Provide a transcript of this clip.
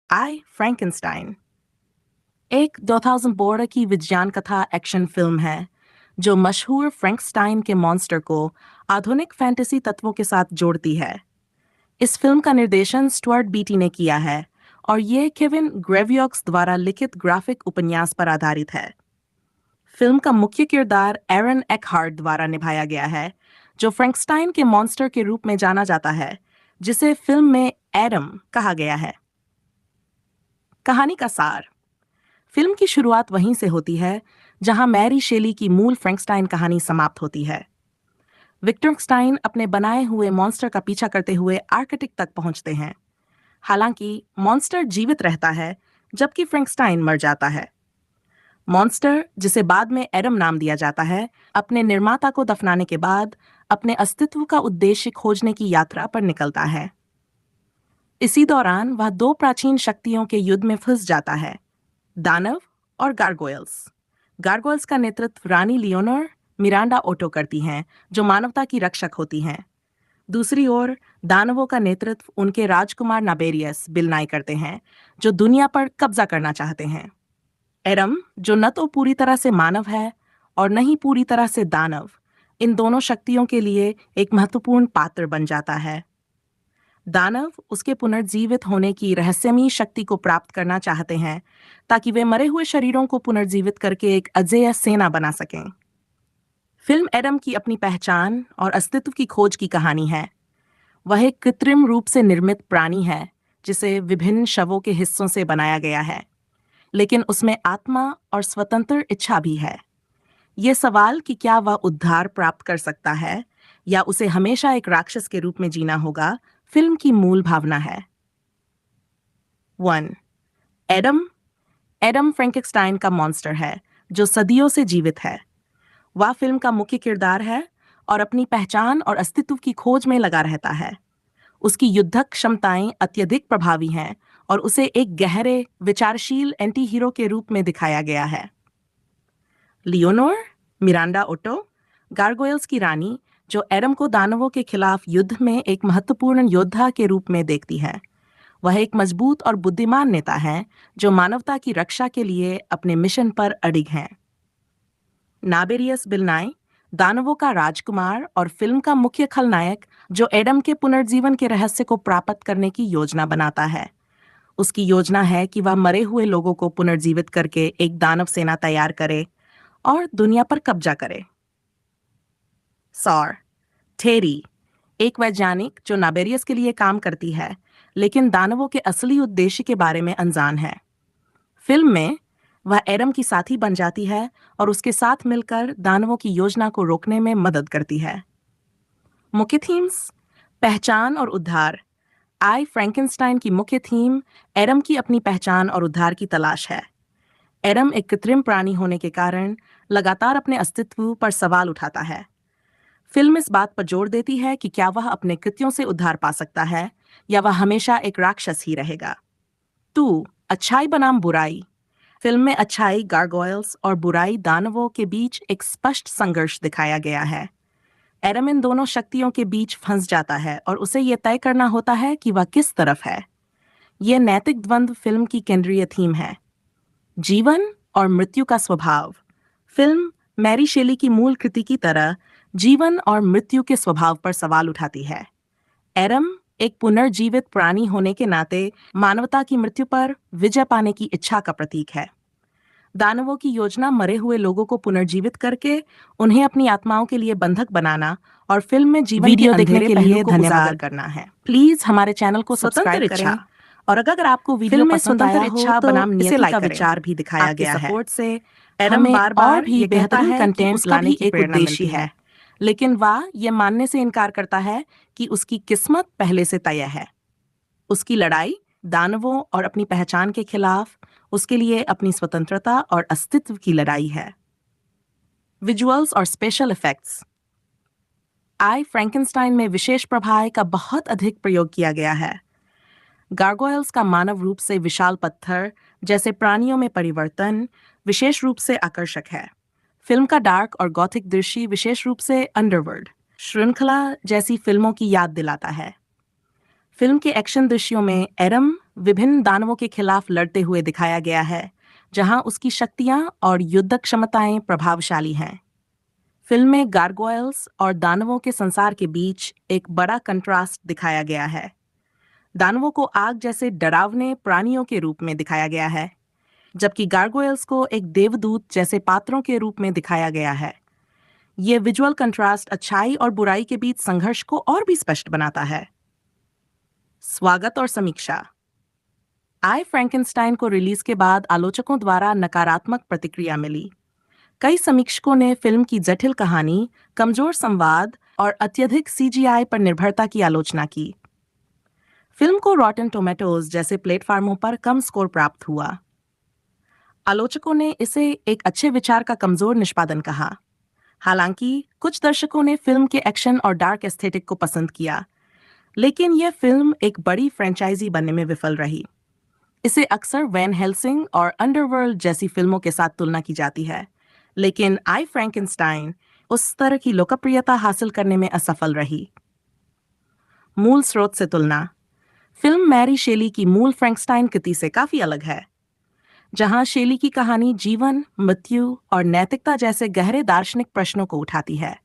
आई Frankenstein एक 2012 की विज्ञान कथा एक्शन फिल्म है जो मशहूर फ्रैंकस्टाइन के मॉन्स्टर को आधुनिक फैंटेसी तत्वों के साथ जोड़ती है। इस फिल्म का निर्देशन स्टुअर्ट बीटी ने किया है और ये केविन ग्रेवियोक्स द्वारा लिखित ग्राफिक उपन्यास पर आधारित है। फिल्म का मुख्य किरदार एरन एकहार्ट द्वारा निभाया गया है, जो फ्रैंकस्टाइन के मॉन्स्टर के रूप में जाना जाता है, जिसे फिल्म में एडम कहा गया है। कहानी का सार। फिल्म की शुरुआत वहीं से होती है जहां मैरी शेली की मूल फ्रैंकस्टाइन कहानी समाप्त होती है। विक्टर स्टाइन अपने बनाए हुए मॉन्स्टर का पीछा करते हुए आर्कटिक तक पहुंचते हैं। हालांकि मॉन्स्टर जीवित रहता है जबकि फ्रैंकस्टाइन मर जाता है। मॉन्स्टर, जिसे बाद में एडम नाम दिया जाता है, अपने निर्माता को दफनाने के बाद अपने अस्तित्व का उद्देश्य खोजने की यात्रा पर निकलता है। इसी दौरान वह दो प्राचीन शक्तियों के युद्ध में फंस जाता है, दानव और गारगोयल्स। गारगोयल्स का नेतृत्व रानी लियोनोर मिरांडा ओटो करती हैं, जो मानवता की रक्षक होती हैं। दूसरी ओर दानवों का नेतृत्व उनके राजकुमार नाबेरियस बिलनाई करते हैं, जो दुनिया पर कब्जा करना चाहते हैं। एरम, जो न तो पूरी तरह से मानव है और न ही पूरी तरह से दानव, इन दोनों शक्तियों के लिए एक महत्वपूर्ण पात्र बन जाता है। दानव उसके पुनर्जीवित होने की रहस्यमयी शक्ति को प्राप्त करना चाहते हैं ताकि वे मरे हुए शरीरों को पुनर्जीवित करके एक अजेय सेना बना सकें। फिल्म एडम की अपनी पहचान और अस्तित्व की खोज की कहानी है। वह एक कृत्रिम रूप से निर्मित प्राणी है जिसे विभिन्न शवों के हिस्सों से बनाया गया है, लेकिन उसमें आत्मा और स्वतंत्र इच्छा भी है। ये सवाल कि क्या वह उद्धार प्राप्त कर सकता है या उसे हमेशा एक राक्षस के रूप में जीना होगा, फिल्म की मूल भावना है। 1. एडम। एडम फ्रैंकेनस्टाइन का मॉन्स्टर है जो सदियों से जीवित है। वह फिल्म का मुख्य किरदार है और अपनी पहचान और अस्तित्व की खोज में लगा रहता है। उसकी युद्धक क्षमताएं अत्यधिक प्रभावी हैं और उसे एक गहरे, विचारशील एंटी हीरो के रूप में दिखाया गया है। लियोनोर मिरांडा ओटो, गारगोयल्स की रानी, जो एडम को दानवों के खिलाफ युद्ध में एक महत्वपूर्ण योद्धा के रूप में देखती है। वह एक मजबूत और बुद्धिमान नेता है जो मानवता की रक्षा के लिए अपने मिशन पर अडिग हैं। नाबेरियस बिलनाई, दानवों का राजकुमार और फिल्म का मुख्य खलनायक, जो एडम के पुनर्जीवन के रहस्य को प्राप्त करने की योजना बनाता है। उसकी योजना है कि वह मरे हुए लोगों को पुनर्जीवित करके एक दानव सेना तैयार करे और दुनिया पर कब्जा करे। सॉर थेरी, एक वैज्ञानिक जो नाबेरियस के लिए काम करती है लेकिन दानवों के असली उद्देश्य के बारे में अनजान है। फिल्म में वह एडम की साथी बन जाती है और उसके साथ मिलकर दानवों की योजना को रोकने में मदद करती है। मुख्य थीम्स। पहचान और उद्धार। आई फ्रैंकेनस्टाइन की मुख्य थीम एडम की अपनी पहचान और उद्धार की तलाश है। एडम एक कृत्रिम प्राणी होने के कारण लगातार अपने अस्तित्व पर सवाल उठाता है। फिल्म इस बात पर जोर देती है कि क्या वह अपने कृत्यों से उद्धार पा सकता है या वह हमेशा एक राक्षस ही रहेगा। 2. अच्छाई बनाम बुराई। फिल्म में अच्छाई गारगोयल्स और बुराई दानवों के बीच एक स्पष्ट संघर्ष दिखाया गया है। एडम इन दोनों शक्तियों के बीच फंस जाता है और उसे यह तय करना होता है कि वह किस तरफ है। यह नैतिक द्वंद्व फिल्म की केंद्रीय थीम है। जीवन और मृत्यु का स्वभाव। फिल्म मैरी शेली की मूल कृति की तरह जीवन और मृत्यु के स्वभाव पर सवाल उठाती है। एडम एक पुनर्जीवित प्राणी होने के नाते मानवता की मृत्यु पर विजय पाने की इच्छा का प्रतीक है। दानवों की योजना मरे हुए लोगों को पुनर्जीवित करके उन्हें अपनी आत्माओं के लिए बंधक बनाना और फिल्म में जीवन वीडियो देखने के लिए धन्यवाद करना है। प्लीज हमारे चैनल को सब्सक्राइब करें और अगर आपको वीडियो में स्वतंत्र इच्छा बनाम नियति का विचार भी दिखाया गया है। सपोर्ट से एडम बार-बार भी बेहतरीन कंटेंट लाने की प्रेरणा मिलती है, लेकिन वह यह मानने से इनकार करता है कि उसकी किस्मत पहले से तय है। उसकी लड़ाई दानवों और अपनी पहचान के खिलाफ उसके लिए अपनी स्वतंत्रता और अस्तित्व की लड़ाई है। विजुअल्स और स्पेशल इफेक्ट्स। आई फ्रैंकेनस्टाइन में विशेष प्रभाव का बहुत अधिक प्रयोग किया गया है। गारगोयल्स का मानव रूप से विशाल पत्थर जैसे प्राणियों में परिवर्तन विशेष रूप से आकर्षक है। फिल्म का डार्क और गॉथिक दृश्य विशेष रूप से अंडरवर्ल्ड श्रृंखला जैसी फिल्मों की याद दिलाता है। फिल्म के एक्शन दृश्यों में एडम विभिन्न दानवों के खिलाफ लड़ते हुए दिखाया गया है, जहां उसकी शक्तियां और युद्ध क्षमताएं प्रभावशाली हैं। फिल्म में गार्गोयल्स और दानवों के संसार के बीच एक बड़ा कंट्रास्ट दिखाया गया है। दानवों को आग जैसे डरावने प्राणियों के रूप में दिखाया गया है, जबकि गार्गोयल्स को एक देवदूत जैसे पात्रों के रूप में दिखाया गया है। ये विजुअल कंट्रास्ट अच्छाई और बुराई के बीच संघर्ष को और भी स्पष्ट बनाता है। स्वागत और समीक्षा। आई फ्रैंकेनस्टाइन को रिलीज के बाद आलोचकों द्वारा नकारात्मक प्रतिक्रिया मिली। कई समीक्षकों ने फिल्म की जटिल कहानी, कमजोर संवाद और अत्यधिक सीजीआई पर निर्भरता की आलोचना की। फिल्म को रॉटन टोमेटोज जैसे प्लेटफार्मों पर कम स्कोर प्राप्त हुआ। आलोचकों ने इसे एक अच्छे विचार का कमजोर निष्पादन कहा। हालांकि कुछ दर्शकों ने फिल्म के एक्शन और डार्क एस्थेटिक को पसंद किया, लेकिन यह फिल्म एक बड़ी फ्रेंचाइजी बनने में विफल रही। इसे अक्सर वैन हेल्सिंग और अंडरवर्ल्ड जैसी फिल्मों के साथ तुलना की जाती है, लेकिन आई फ्रैंकेनस्टाइन उस तरह की लोकप्रियता हासिल करने में असफल रही। मूल स्रोत से तुलना। फिल्म मैरी शेली की मूल फ्रैंकस्टाइन कृति से काफी अलग है, जहां शेली की कहानी जीवन, मृत्यु और नैतिकता जैसे गहरे दार्शनिक प्रश्नों को उठाती है।